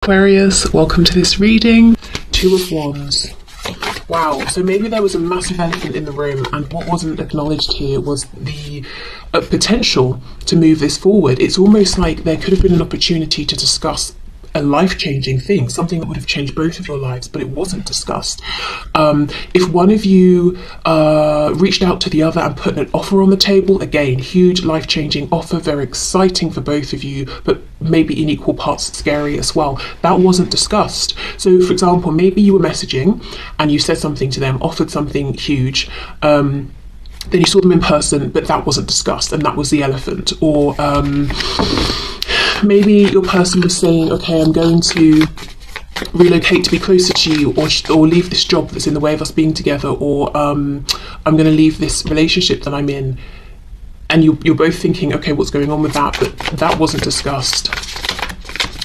Aquarius, welcome to this reading. Two of Wands. Wow, so maybe there was a massive elephant in the room, and what wasn't acknowledged here was the potential to move this forward. It's almost like there could have been an opportunity to discuss a life-changing thing, something that would have changed both of your lives, but it wasn't discussed. If one of you reached out to the other and put an offer on the table, again, huge life-changing offer, very exciting for both of you, but maybe in equal parts scary as well. That wasn't discussed. So, for example, maybe you were messaging and you said something to them, offered something huge, then you saw them in person, but that wasn't discussed, and that was the elephant. Or maybe your person was saying, okay, I'm going to relocate to be closer to you, or leave this job that's in the way of us being together, or I'm going to leave this relationship that I'm in. And you're both thinking, okay, what's going on with that? But that wasn't discussed.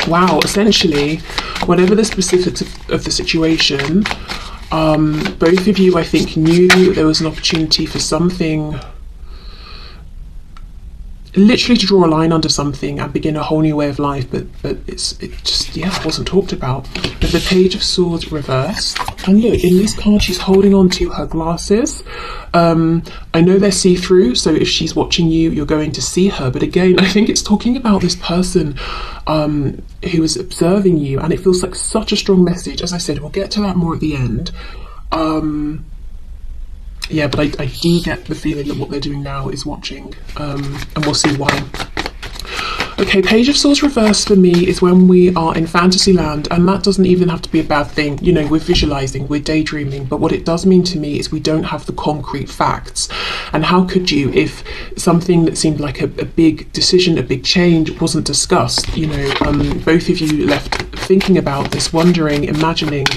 Wow, essentially, whatever the specifics of the situation, both of you, I think, knew there was an opportunity for something, literally to draw a line under something and begin a whole new way of life, but it just wasn't talked about. But the Page of Swords reversed, and look, in this card she's holding on to her glasses. I know they're see-through, so if she's watching you, you're going to see her, but again, I think it's talking about this person who is observing you, and it feels like such a strong message. As I said, we'll get to that more at the end. Yeah, but I do get the feeling that what they're doing now is watching, and we'll see why. Okay, Page of Swords reversed for me is when we are in fantasy land, and that doesn't even have to be a bad thing. You know, we're visualizing, we're daydreaming, but what it does mean to me is we don't have the concrete facts. And how could you if something that seemed like a big decision, a big change wasn't discussed? You know, both of you left thinking about this, wondering, imagining,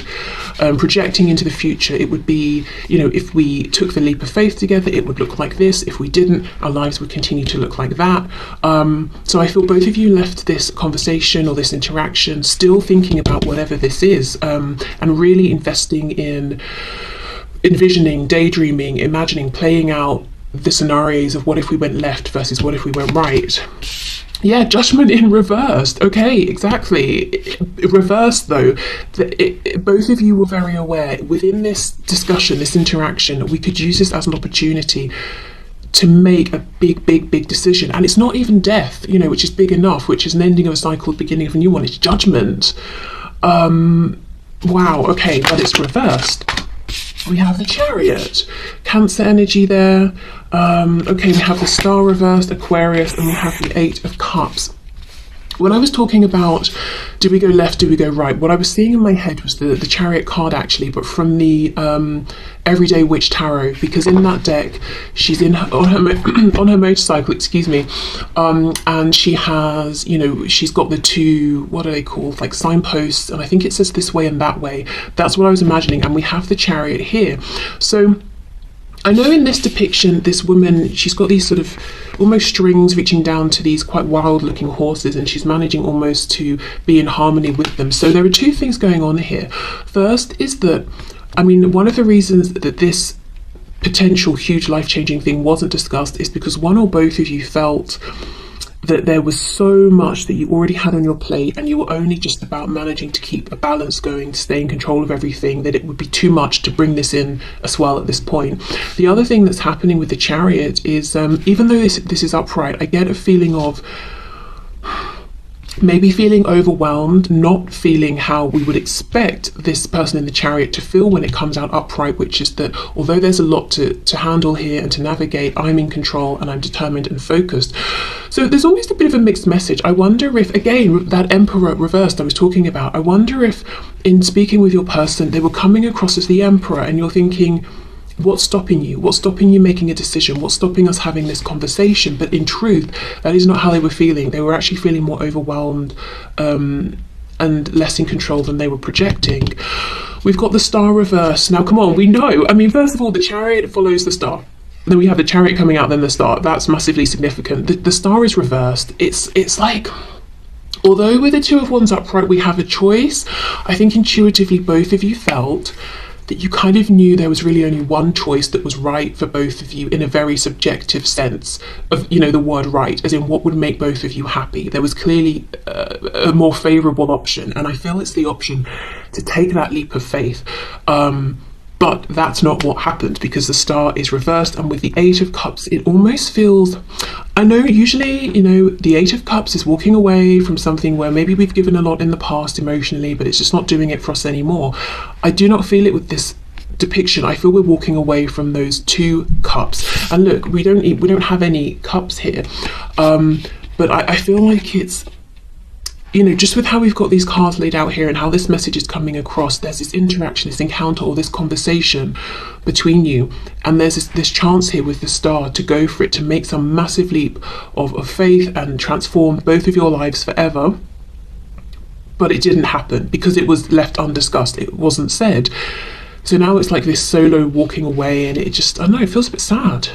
projecting into the future. It would be, you know, if we took the leap of faith together, it would look like this. If we didn't, our lives would continue to look like that. So I feel both of you left this conversation or this interaction still thinking about whatever this is, and really investing in envisioning, daydreaming, imagining, playing out the scenarios of what if we went left versus what if we went right. Yeah, Judgment in reversed. Okay, exactly. Reversed though. Both of you were very aware within this discussion, this interaction, we could use this as an opportunity to make a big decision. And it's not even death, you know, which is big enough, which is an ending of a cycle, the beginning of a new one. It's judgment. Wow, okay, but it's reversed. We have the Chariot, Cancer energy there. Okay, we have the Star reversed, Aquarius, and we have the Eight of Cups. When I was talking about do we go left, do we go right, what I was seeing in my head was the Chariot card actually, but from the Everyday Witch Tarot, because in that deck she's on her motorcycle, excuse me, and she has, you know, she's got the two, what are they called, like signposts, and I think it says this way and that way. That's what I was imagining, and we have the Chariot here. So I know in this depiction, this woman, she's got these sort of almost strings reaching down to these quite wild looking horses, and she's managing almost to be in harmony with them. So there are two things going on here. First is that, I mean, one of the reasons that this potential huge life-changing thing wasn't discussed is because one or both of you felt that there was so much that you already had on your plate, and you were only just about managing to keep a balance going, to stay in control of everything, that it would be too much to bring this in as well at this point. The other thing that's happening with the Chariot is, even though this is upright, I get a feeling of maybe feeling overwhelmed, not feeling how we would expect this person in the Chariot to feel when it comes out upright, which is that although there's a lot to handle here and to navigate, I'm in control and I'm determined and focused. So there's almost a bit of a mixed message. I wonder if, again, that Emperor reversed I was talking about, I wonder if in speaking with your person, they were coming across as the Emperor, and you're thinking, what's stopping you? What's stopping you making a decision? What's stopping us having this conversation? But in truth, that is not how they were feeling. They were actually feeling more overwhelmed and less in control than they were projecting. We've got the Star reverse. Now, come on, we know. I mean, first of all, the Chariot follows the Star. Then we have the Chariot coming out, then the Star. That's massively significant. The Star is reversed. It's like, although with the Two of Wands upright, we have a choice, I think intuitively both of you felt that you kind of knew there was really only one choice that was right for both of you in a very subjective sense of, you know, the word right, as in what would make both of you happy. There was clearly a more favourable option, and I feel it's the option to take that leap of faith. But that's not what happened, because the star is reversed, and with the Eight of Cups, it almost feels, I know usually, you know, the Eight of Cups is walking away from something where maybe we've given a lot in the past emotionally, but it's just not doing it for us anymore. I do not feel it with this depiction. I feel we're walking away from those two cups. And look, we don't have any cups here, but I feel like it's, you know, just with how we've got these cards laid out here and how this message is coming across, there's this interaction, this encounter, or this conversation between you, and there's this chance here with the star to go for it, to make some massive leap of faith and transform both of your lives forever. But it didn't happen because it was left undiscussed. It wasn't said. So now it's like this solo walking away, and it just, I don't know, it feels a bit sad.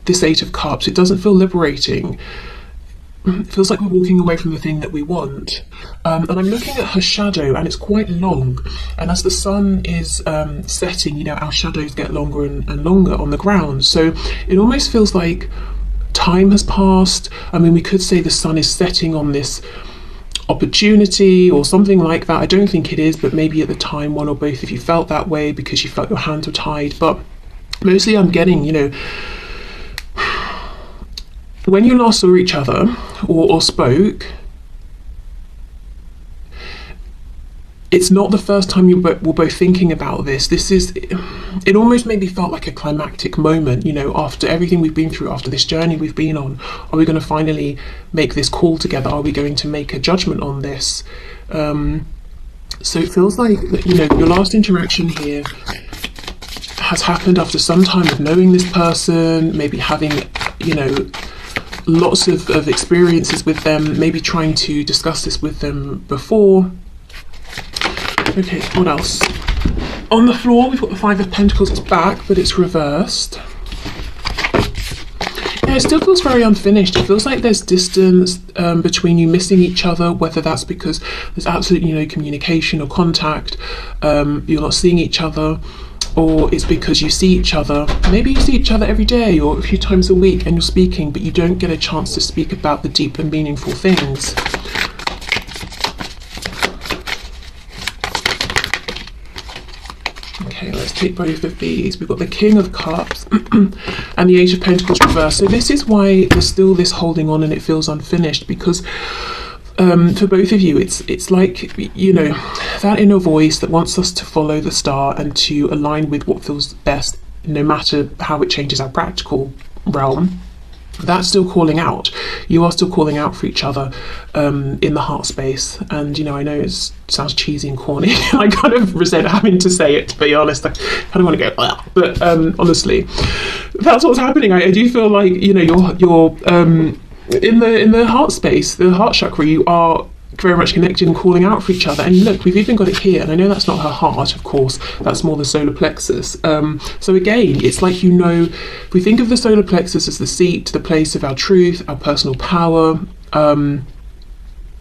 This Eight of Cups, it doesn't feel liberating. It feels like we're walking away from the thing that we want. And I'm looking at her shadow, and it's quite long. And as the sun is setting, you know, our shadows get longer and longer on the ground. So it almost feels like time has passed. I mean, we could say the sun is setting on this opportunity or something like that. I don't think it is, but maybe at the time one or both of you felt that way because you felt your hands were tied. But mostly I'm getting, you know, when you last saw each other or spoke, it's not the first time you were both thinking about this. It almost maybe felt like a climactic moment, you know, after everything we've been through, after this journey we've been on. Are we going to finally make this call together? Are we going to make a judgment on this? So it feels like, you know, your last interaction here has happened after some time of knowing this person, maybe having, you know, lots of experiences with them, maybe trying to discuss this with them before. Okay, what else? On the floor, we've got the Five of Pentacles. It's back, but it's reversed. Yeah, it still feels very unfinished. It feels like there's distance between you, missing each other, whether that's because there's absolutely no communication or contact, you're not seeing each other, or it's because you see each other. Maybe you see each other every day or a few times a week and you're speaking, but you don't get a chance to speak about the deep and meaningful things. Okay, let's take both of these. We've got the King of Cups and the Eight of Pentacles reversed. So this is why there's still this holding on and it feels unfinished, because for both of you, it's like, you know, that inner voice that wants us to follow the star and to align with what feels best, no matter how it changes our practical realm. That's still calling out. You are still calling out for each other in the heart space. And, you know, I know it sounds cheesy and corny. I kind of resent having to say it, to be honest. I kind of want to go, ugh. But honestly, that's what's happening. I do feel like, you know, you're in the heart space, the heart chakra, you are very much connected and calling out for each other. And look, we've even got it here, and I know that's not her heart, of course, that's more the solar plexus. So again, it's like, you know, if we think of the solar plexus as the seat, the place of our truth, our personal power,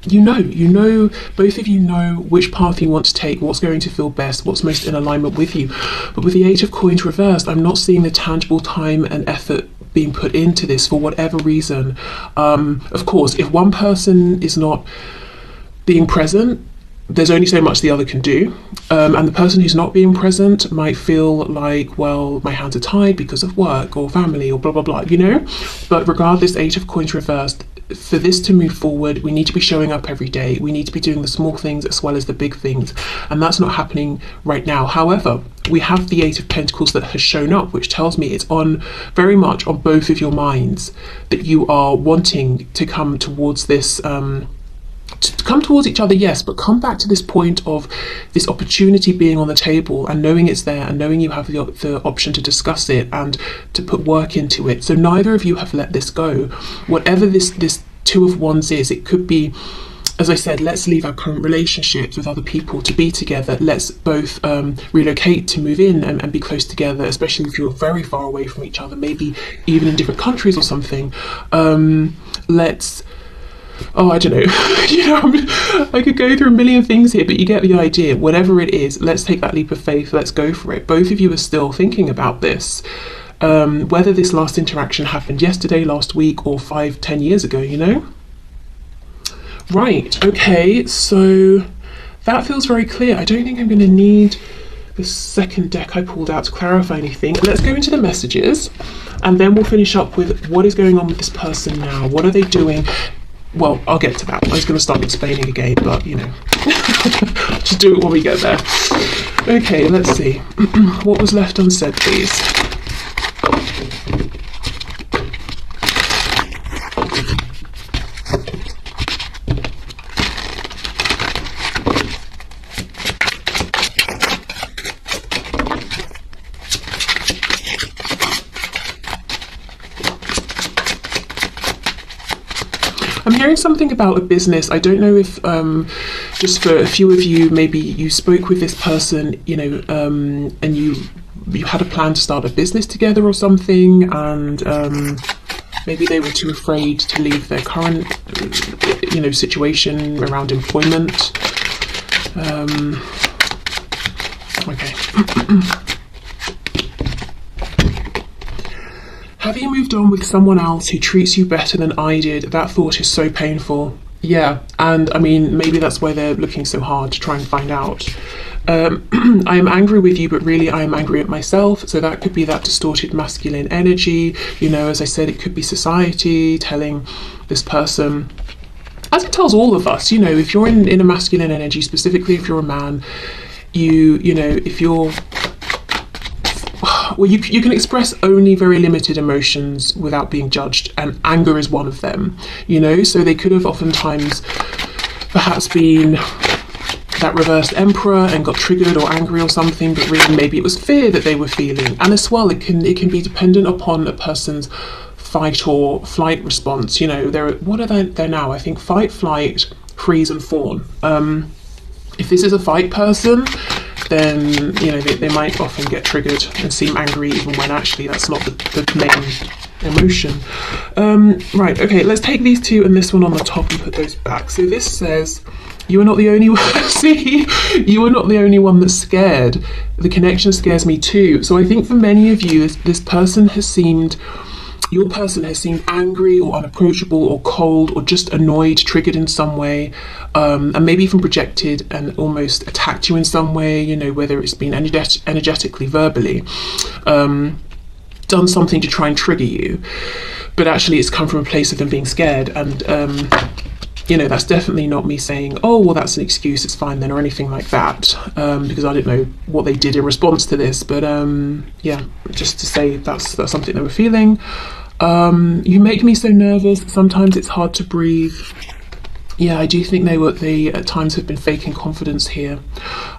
you know, both of you know which path you want to take, what's going to feel best, what's most in alignment with you. But with the Eight of Coins reversed, I'm not seeing the tangible time and effort being put into this for whatever reason. Of course, if one person is not being present, there's only so much the other can do, and the person who's not being present might feel like, well, my hands are tied because of work or family or blah blah blah, you know. But regardless, Eight of Coins reversed, for this to move forward, we need to be showing up every day. We need to be doing the small things as well as the big things, and that's not happening right now. However, we have the Eight of Pentacles that has shown up, which tells me it's on very much on both of your minds, that you are wanting to come towards this, to come towards each other, yes, but come back to this point of this opportunity being on the table and knowing it's there and knowing you have the option to discuss it and to put work into it. So neither of you have let this go. Whatever this Two of Wands is, it could be, as I said, let's leave our current relationships with other people to be together. Let's both relocate to move in and be close together, especially if you're very far away from each other, maybe even in different countries or something. Let's oh, I don't know. I could go through a million things here, but you get the idea. Whatever it is, let's take that leap of faith. Let's go for it. Both of you are still thinking about this. Whether this last interaction happened yesterday, last week, or 5-10 years ago, Right, okay, so that feels very clear. I don't think I'm going to need the second deck I pulled out to clarify anything. Let's go into the messages, and then we'll finish up with what is going on with this person now. What are they doing? Well, I'll get to that. I was going to start explaining again, but, just do it when we get there. Okay, let's see. What was left unsaid, please? I'm hearing something about a business. I don't know if, just for a few of you, maybe you spoke with this person, and you had a plan to start a business together or something, and maybe they were too afraid to leave their current, situation around employment. Okay. Have you moved on with someone else who treats you better than I did? That thought is so painful. Yeah, and I mean, maybe that's why they're looking so hard to try and find out. I am angry with you, but really I am angry at myself. So that could be that distorted masculine energy. As I said, it could be society telling this person, as it tells all of us, if you're in a masculine energy, specifically if you're a man, if you're, well, you can express only very limited emotions without being judged, and anger is one of them, so they could have oftentimes perhaps been that reversed emperor and got triggered or angry or something, but really maybe it was fear that they were feeling. And as well, it can be dependent upon a person's fight or flight response. What are they now? I think fight, flight, freeze and fawn. If this is a fight person, then they might often get triggered and seem angry even when actually that's not the main emotion. Right, okay, let's take these two and this one on the top and put those back. So this says, you are not the only one. See, you are not the only one that's scared. The connection scares me too. So I think for many of you, this person has seemed, your person has seemed angry or unapproachable or cold or just annoyed, triggered in some way, and maybe even projected and almost attacked you in some way, whether it's been energetically, verbally, done something to try and trigger you. But actually it's come from a place of them being scared, and that's definitely not me saying, oh, well, that's an excuse, it's fine then, or anything like that, because I don't know what they did in response to this, but yeah, just to say that's something they were feeling. You make me so nervous, sometimes it's hard to breathe. Yeah, I do think they at times have been faking confidence here.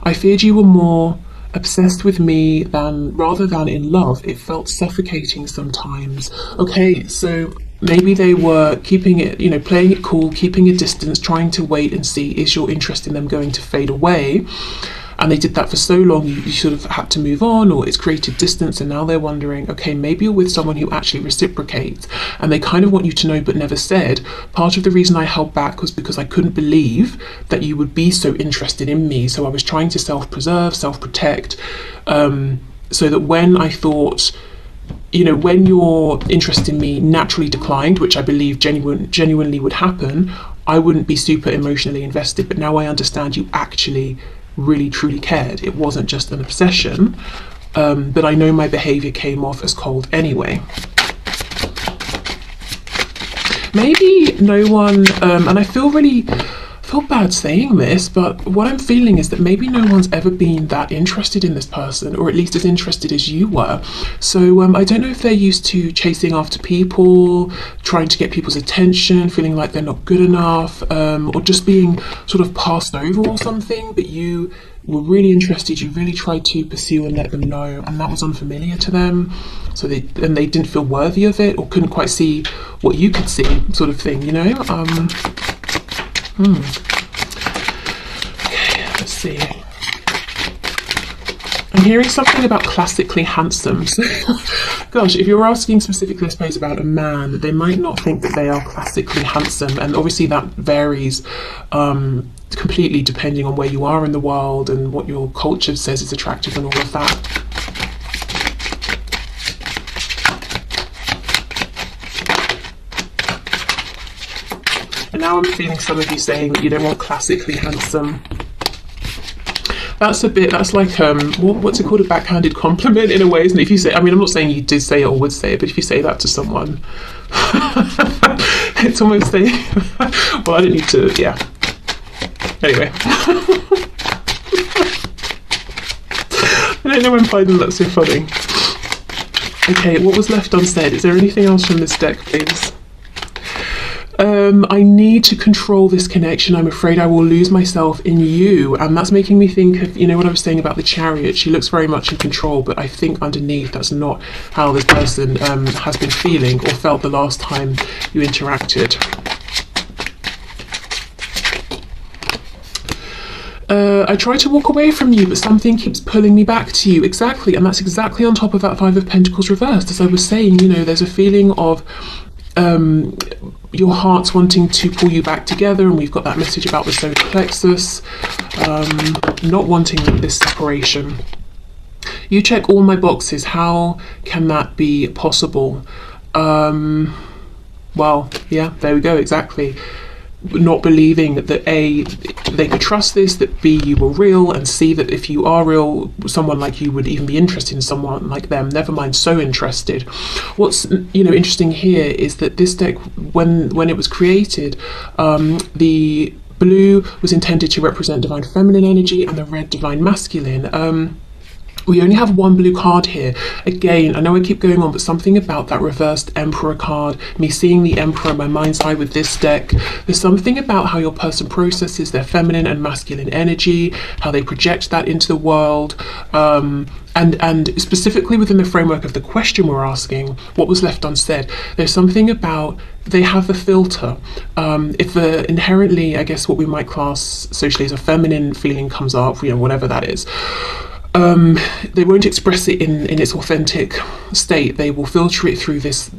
I feared you were more obsessed with me rather than in love. It felt suffocating sometimes. Okay, so maybe they were keeping it, playing it cool, keeping a distance, trying to wait and see, is your interest in them going to fade away? And they did that for so long, you sort of had to move on, or it's created distance, and now they're wondering, okay, maybe you're with someone who actually reciprocates, and they kind of want you to know but never said. Part of the reason I held back was because I couldn't believe that you would be so interested in me, so I was trying to self-preserve, self-protect, so that when I thought, when your interest in me naturally declined, which I believe genuinely would happen, I wouldn't be super emotionally invested. But now I understand you actually really truly cared. It wasn't just an obsession, but I know my behavior came off as cold anyway. Maybe no one, and I feel bad saying this, but what I'm feeling is that maybe no one's ever been that interested in this person, or at least as interested as you were. So I don't know if they're used to chasing after people, trying to get people's attention, feeling like they're not good enough, or just being sort of passed over or something, but you were really interested, you really tried to pursue and let them know, and that was unfamiliar to them, so they didn't feel worthy of it, or couldn't quite see what you could see, sort of thing, Okay, let's see. I'm hearing something about classically handsome. So, gosh, if you're asking specifically, I suppose, about a man, they might not think that they are classically handsome. And obviously that varies completely depending on where you are in the world and what your culture says is attractive and all of that. And now I'm feeling some of you saying that you don't want classically handsome. That's like, what's it called, a backhanded compliment in a way, isn't it? If you say, I mean, I'm not saying you did say it or would say it, but if you say that to someone, it's almost a, well, I don't need to, yeah. Anyway. I don't know when finding that so funny. Okay, what was left unsaid? Is there anything else from this deck, please? I need to control this connection. I'm afraid I will lose myself in you. And that's making me think of, you know, what I was saying about the Chariot. She looks very much in control, but I think underneath that's not how this person has been feeling or felt the last time you interacted. I try to walk away from you, but something keeps pulling me back to you. Exactly, and that's exactly on top of that Five of Pentacles reversed. As I was saying, you know, there's a feeling of your heart's wanting to pull you back together, and we've got that message about the solar plexus, not wanting this separation. You check all my boxes. How can that be possible? Well, yeah, there we go, exactly. Not believing that A, they could trust this, that B, you were real, and C, that if you are real, someone like you would even be interested in someone like them, never mind so interested. What's, you know, interesting here is that this deck, when it was created, the blue was intended to represent divine feminine energy and the red divine masculine. We only have one blue card here. Again, I know I keep going on, but something about that reversed Emperor card, me seeing the Emperor in my mind's eye with this deck, there's something about how your person processes their feminine and masculine energy, how they project that into the world, and specifically within the framework of the question we're asking, what was left unsaid, there's something about they have the filter. If inherently, I guess what we might class socially as a feminine feeling comes up, you know, whatever that is, they won't express it in its authentic state. They will filter it through this,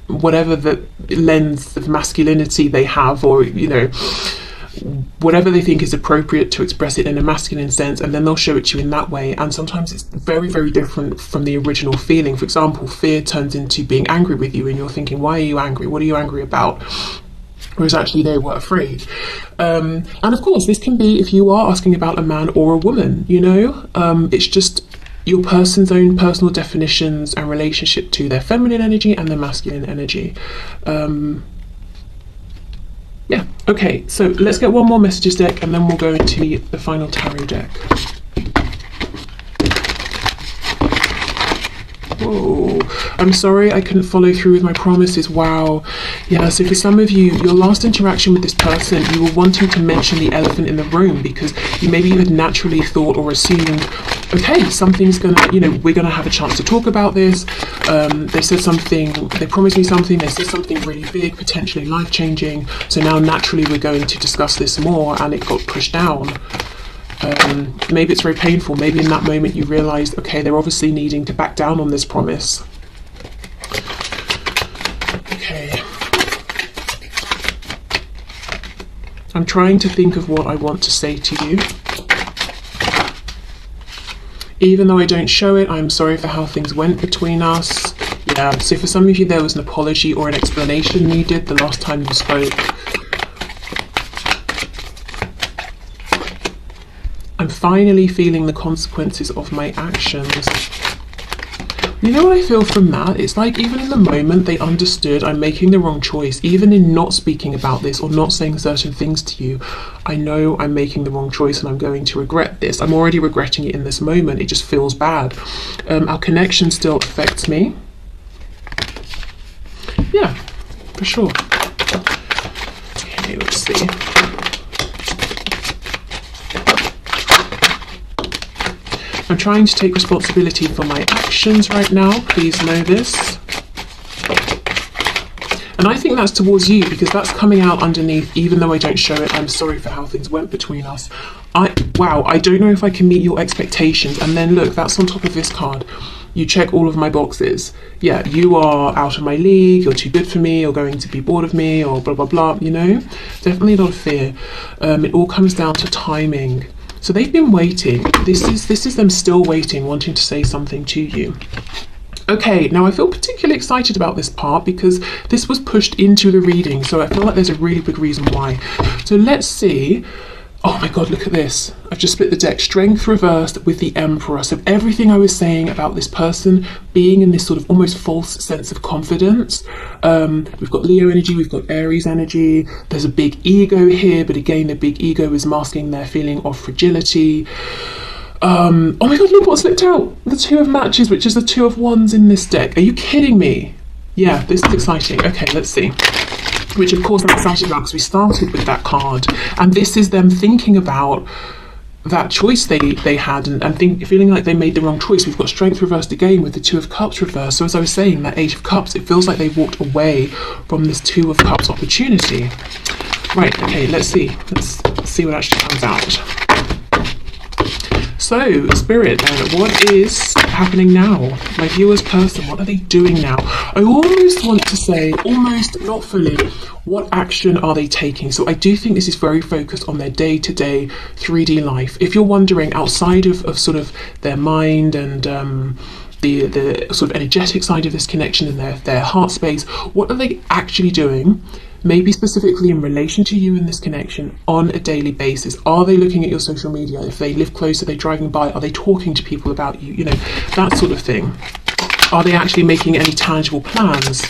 whatever the lens of masculinity they have, or, you know, whatever they think is appropriate to express it in a masculine sense, and then they'll show it to you in that way. And sometimes it's very, very different from the original feeling. For example, fear turns into being angry with you, and you're thinking, why are you angry? What are you angry about? Whereas actually they were afraid. And of course, this can be if you are asking about a man or a woman, you know, it's just your person's own personal definitions and relationship to their feminine energy and their masculine energy. Yeah, okay, so let's get one more messages deck and then we'll go into the final tarot deck. Whoa, I'm sorry I couldn't follow through with my promises. Wow. Yeah, so for some of you, your last interaction with this person, you were wanting to mention the elephant in the room because maybe you had naturally thought or assumed, okay, something's gonna, you know, we're gonna have a chance to talk about this. They said something, they promised me something, they said something really big, potentially life-changing. So now naturally we're going to discuss this more, and it got pushed down. Maybe it's very painful. Maybe in that moment you realised, okay, they're obviously needing to back down on this promise. Okay. I'm trying to think of what I want to say to you. Even though I don't show it, I'm sorry for how things went between us. Yeah, so for some of you there was an apology or an explanation needed the last time you spoke. I'm finally feeling the consequences of my actions. You know what I feel from that? It's like even in the moment they understood I'm making the wrong choice. Even in not speaking about this or not saying certain things to you, I know I'm making the wrong choice and I'm going to regret this. I'm already regretting it in this moment. It just feels bad. Our connection still affects me. Yeah, for sure. Okay, let's see. I'm trying to take responsibility for my actions right now. Please know this. And I think that's towards you, because that's coming out underneath. Even though I don't show it, I'm sorry for how things went between us. Wow, I don't know if I can meet your expectations. And then look, that's on top of this card. You check all of my boxes. Yeah, you are out of my league, you're too good for me, you're going to be bored of me, or blah, blah, blah, you know? Definitely a lot of fear. It all comes down to timing. So they've been waiting. This is them still waiting, wanting to say something to you. Okay, now I feel particularly excited about this part because this was pushed into the reading, so I feel like there's a really big reason why. So let's see. Oh my god, look at this. I've just split the deck. Strength reversed with the Emperor. So everything I was saying about this person being in this sort of almost false sense of confidence. We've got Leo energy, we've got Aries energy. There's a big ego here, but again, the big ego is masking their feeling of fragility. Oh my god, look what slipped out. The Two of Matches, which is the Two of Wands in this deck. Are you kidding me? Yeah, this is exciting. Okay, let's see. Which of course I'm excited about because we started with that card, and this is them thinking about that choice they had and feeling like they made the wrong choice. We've got Strength reversed again with the Two of Cups reversed. So as I was saying, that Eight of Cups, it feels like they walked away from this Two of Cups opportunity. Right, okay, let's see what actually comes out. So, Spirit, what is happening now? My viewer's person, what are they doing now? I almost want to say, almost not fully, what action are they taking? So I do think this is very focused on their day-to-day 3D life. If you're wondering, outside of sort of their mind and the sort of energetic side of this connection and their heart space, what are they actually doing? Maybe specifically in relation to you in this connection on a daily basis. Are they looking at your social media? If they live close, are they driving by? Are they talking to people about you? You know, that sort of thing. Are they actually making any tangible plans,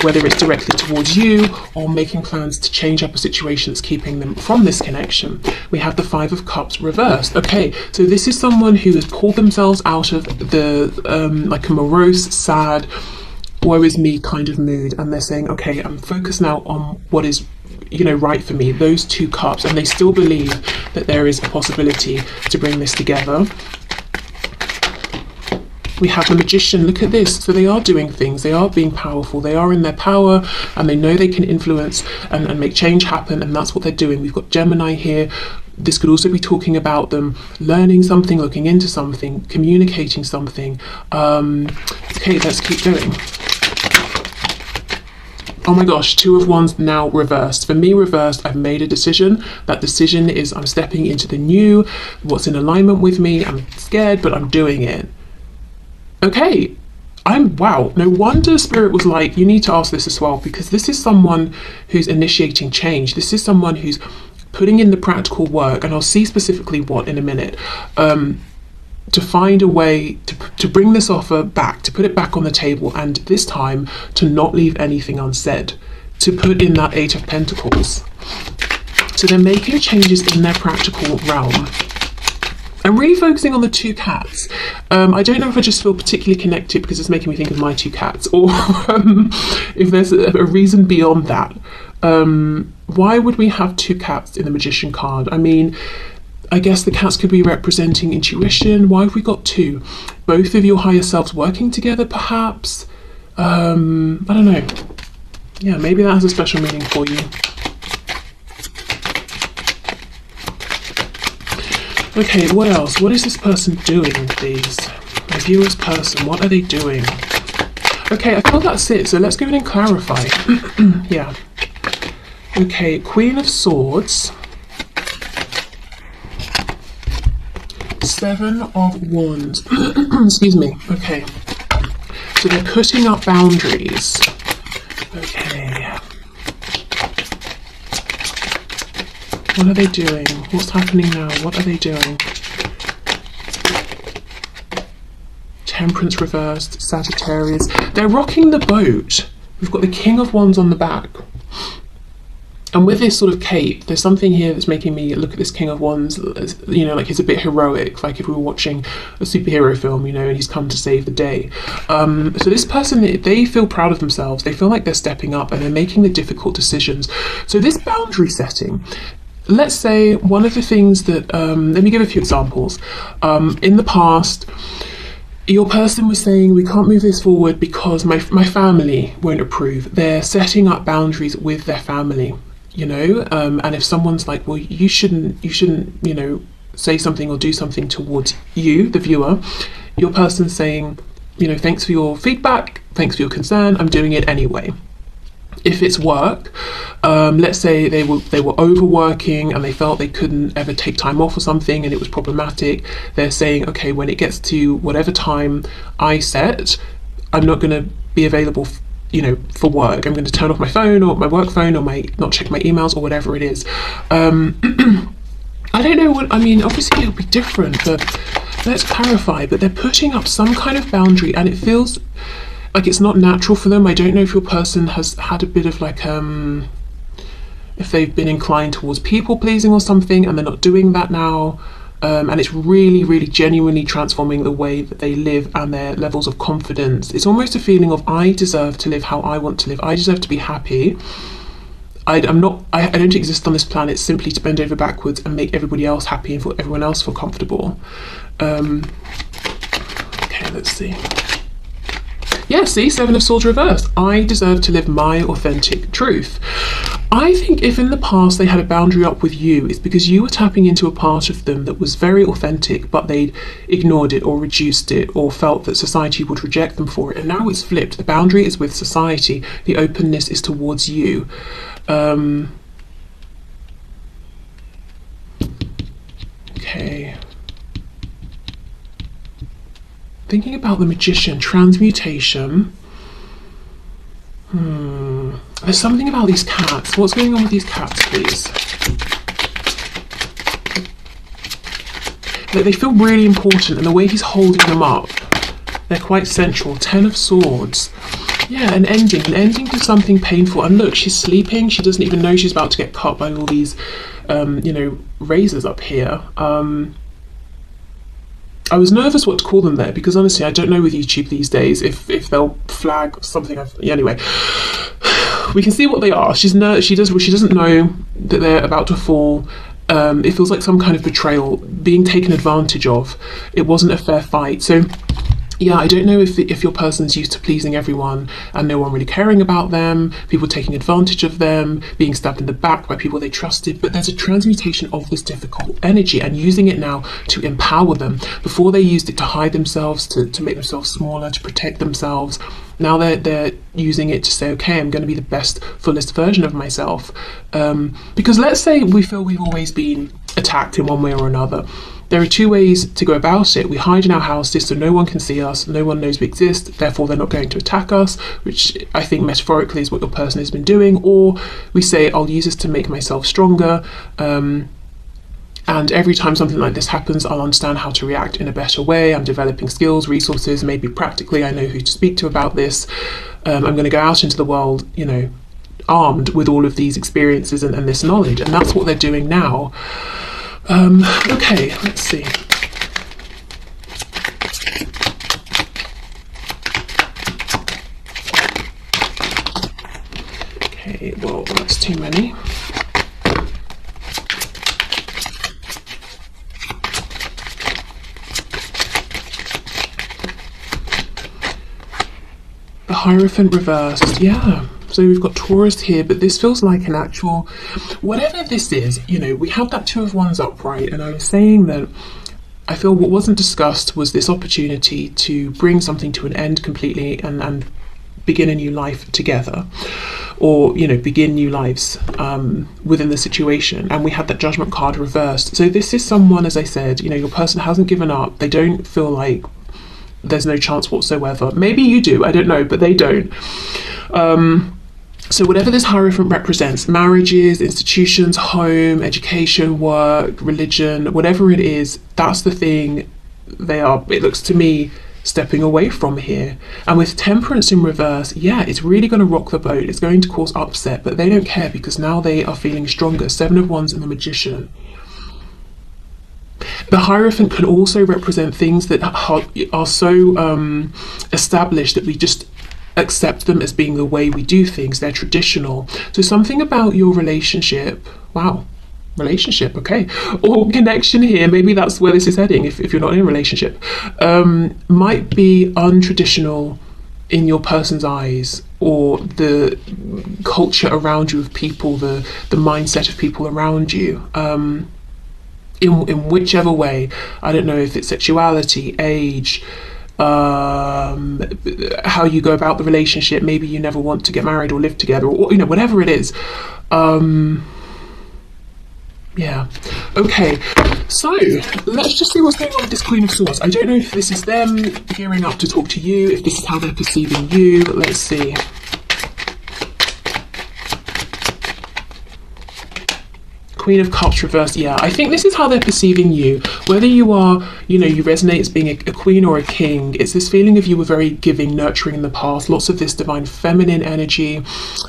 whether it's directly towards you or making plans to change up a situation that's keeping them from this connection? We have the Five of Cups reversed. Okay, so this is someone who has pulled themselves out of the like a morose, sad, woe is me kind of mood, and they're saying, okay, I'm focused now on what is, you know, right for me, those two cups, and they still believe that there is a possibility to bring this together. We have the Magician. Look at this. So they are doing things, they are being powerful, they are in their power, and they know they can influence and make change happen, and that's what they're doing. We've got Gemini here. This could also be talking about them learning something, looking into something, communicating something. Okay, let's keep going. Oh my gosh, Two of Wands now reversed. For me, reversed, I've made a decision. That decision is I'm stepping into the new, what's in alignment with me. I'm scared, but I'm doing it. Okay, wow, no wonder Spirit was like, you need to ask this as well, because this is someone who's initiating change. This is someone who's putting in the practical work, and I'll see specifically what in a minute, to find a way to bring this offer back, to put it back on the table, and this time to not leave anything unsaid, to put in that Eight of Pentacles. So they're making changes in their practical realm. I'm really focusing on the two cats. I don't know if I just feel particularly connected because it's making me think of my two cats, or if there's a reason beyond that. Why would we have two cats in the Magician card? I mean, I guess the cats could be representing intuition. Why have we got two? Both of your higher selves working together, perhaps? I don't know. Yeah, maybe that has a special meaning for you. Okay, what else? What is this person doing, please? My viewer's person, what are they doing? Okay, I feel that's it, so let's go in and clarify. Yeah. Okay, Queen of Swords. Seven of Wands. Excuse me. Okay. So they're putting up boundaries. Okay. What are they doing? What's happening now? What are they doing? Temperance reversed, Sagittarius. They're rocking the boat. We've got the King of Wands on the back. And with this sort of cape, there's something here that's making me look at this King of Wands, you know, like he's a bit heroic, like if we were watching a superhero film, you know, and he's come to save the day. So this person, they feel proud of themselves, they feel like they're stepping up and they're making the difficult decisions. So this boundary setting, let's say one of the things that, let me give a few examples. In the past, Your person was saying, we can't move this forward because my family won't approve. They're setting up boundaries with their family, you know, and if someone's like, well, you shouldn't, you know, say something or do something towards you, the viewer, your person's saying, you know, thanks for your feedback, thanks for your concern, I'm doing it anyway. If it's work, let's say they were overworking and they felt they couldn't ever take time off or something and it was problematic, they're saying, okay, when it gets to whatever time I set, I'm not going to be available you know, for work. I'm going to turn off my phone or my work phone or not check my emails or whatever it is. I don't know what, I mean, obviously it'll be different, but let's clarify, but they're putting up some kind of boundary and it feels like it's not natural for them. I don't know if your person has had a bit of like, if they've been inclined towards people pleasing or something and they're not doing that now. And it's really, really genuinely transforming the way that they live and their levels of confidence. It's almost a feeling of, I deserve to live how I want to live. I deserve to be happy. I don't exist on this planet simply to bend over backwards and make everybody else happy and for everyone else feel comfortable. Okay, let's see. Yeah, see, Seven of Swords reversed. I deserve to live my authentic truth. I think if in the past they had a boundary up with you, it's because you were tapping into a part of them that was very authentic, but they'd ignored it or reduced it or felt that society would reject them for it. And now it's flipped. The boundary is with society. The openness is towards you. Okay. Thinking about the Magician, transmutation. There's something about these cats. What's going on with these cats, please? They feel really important, and the way he's holding them up, they're quite central. 10 of Swords. Yeah, an ending to something painful. And look, she's sleeping. She doesn't even know she's about to get cut by all these, you know, razors up here. I was nervous what to call them there because honestly I don't know with YouTube these days if they'll flag something. Anyway, we can see what they are. She doesn't know that they're about to fall. It feels like some kind of betrayal, being taken advantage of. It wasn't a fair fight. So yeah, I don't know if your person's used to pleasing everyone and no one really caring about them, people taking advantage of them, being stabbed in the back by people they trusted, but there's a transmutation of this difficult energy and using it now to empower them. Before they used it to hide themselves, to make themselves smaller, to protect themselves. Now they're using it to say, okay, I'm going to be the best, fullest version of myself. Because let's say we feel we've always been attacked in one way or another. There are two ways to go about it. We hide in our houses so no one can see us, no one knows we exist, therefore they're not going to attack us, which I think metaphorically is what your person has been doing. Or we say, I'll use this to make myself stronger, and every time something like this happens, I'll understand how to react in a better way. I'm developing skills, resources, maybe practically I know who to speak to about this. I'm going to go out into the world, you know, armed with all of these experiences and this knowledge, and that's what they're doing now. Okay, let's see. Okay, well, that's too many. The Hierophant reversed, yeah. So we've got Taurus here, but this feels like an actual, whatever this is, you know, we have that Two of Wands upright, and I was saying that I feel what wasn't discussed was this opportunity to bring something to an end completely and begin a new life together, or, you know, begin new lives within the situation. And we had that Judgment card reversed. So this is someone, as I said, you know, your person hasn't given up. They don't feel like there's no chance whatsoever. Maybe you do, I don't know, but they don't. So whatever this Hierophant represents, marriages, institutions, home, education, work, religion, whatever it is, that's the thing they are, it looks to me, stepping away from here. And with Temperance in reverse, yeah, it's really going to rock the boat. It's going to cause upset, but they don't care because now they are feeling stronger. 7 of Wands and the Magician. The Hierophant can also represent things that are so established that we just accept them as being the way we do things. They're traditional. So something about your relationship, wow, relationship, okay, or connection here, maybe that's where this is heading if you're not in a relationship, might be untraditional in your person's eyes, or the culture around you of people, the mindset of people around you, in whichever way. I don't know if it's sexuality, age, how you go about the relationship. Maybe you never want to get married or live together, or whatever it is. Yeah. Okay. So let's just see what's going on with this Queen of Swords. I don't know if this is them gearing up to talk to you, if this is how they're perceiving you. Let's see. Queen of Cups reversed. Yeah, I think this is how they're perceiving you. Whether you are, you resonate as being a queen or a king, it's this feeling of you were very giving, nurturing in the past. Lots of this divine feminine energy,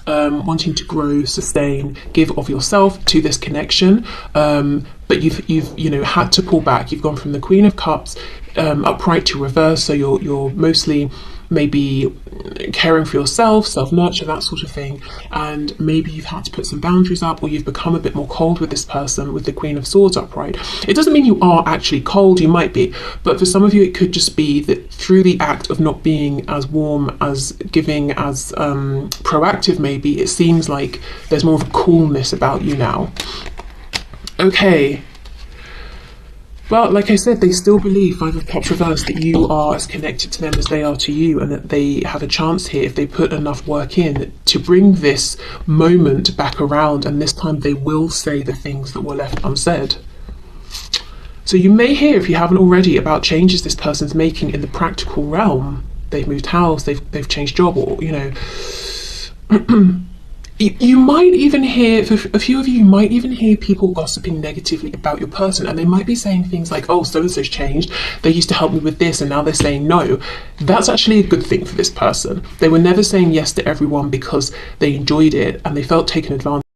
wanting to grow, sustain, give of yourself to this connection. But you've had to pull back. You've gone from the Queen of Cups upright to reverse. So you're mostly maybe caring for yourself, self-nurture, that sort of thing, and maybe you've had to put some boundaries up, or you've become a bit more cold with this person with the Queen of Swords upright. It doesn't mean you are actually cold, you might be, but for some of you it could just be that through the act of not being as warm, as giving, as proactive, maybe it seems like there's more of a coolness about you now. Okay. Well, like I said, they still believe, Five of Cups reversed, that you are as connected to them as they are to you, and that they have a chance here if they put enough work in to bring this moment back around, and this time they will say the things that were left unsaid. So you may hear, if you haven't already, about changes this person's making in the practical realm. They've moved house, they've changed job, or, You might even hear, for a few of you, might even hear people gossiping negatively about your person, and they might be saying things like, oh, so-and-so's changed, they used to help me with this and now they're saying no. That's actually a good thing for this person. They were never saying yes to everyone because they enjoyed it and they felt taken advantage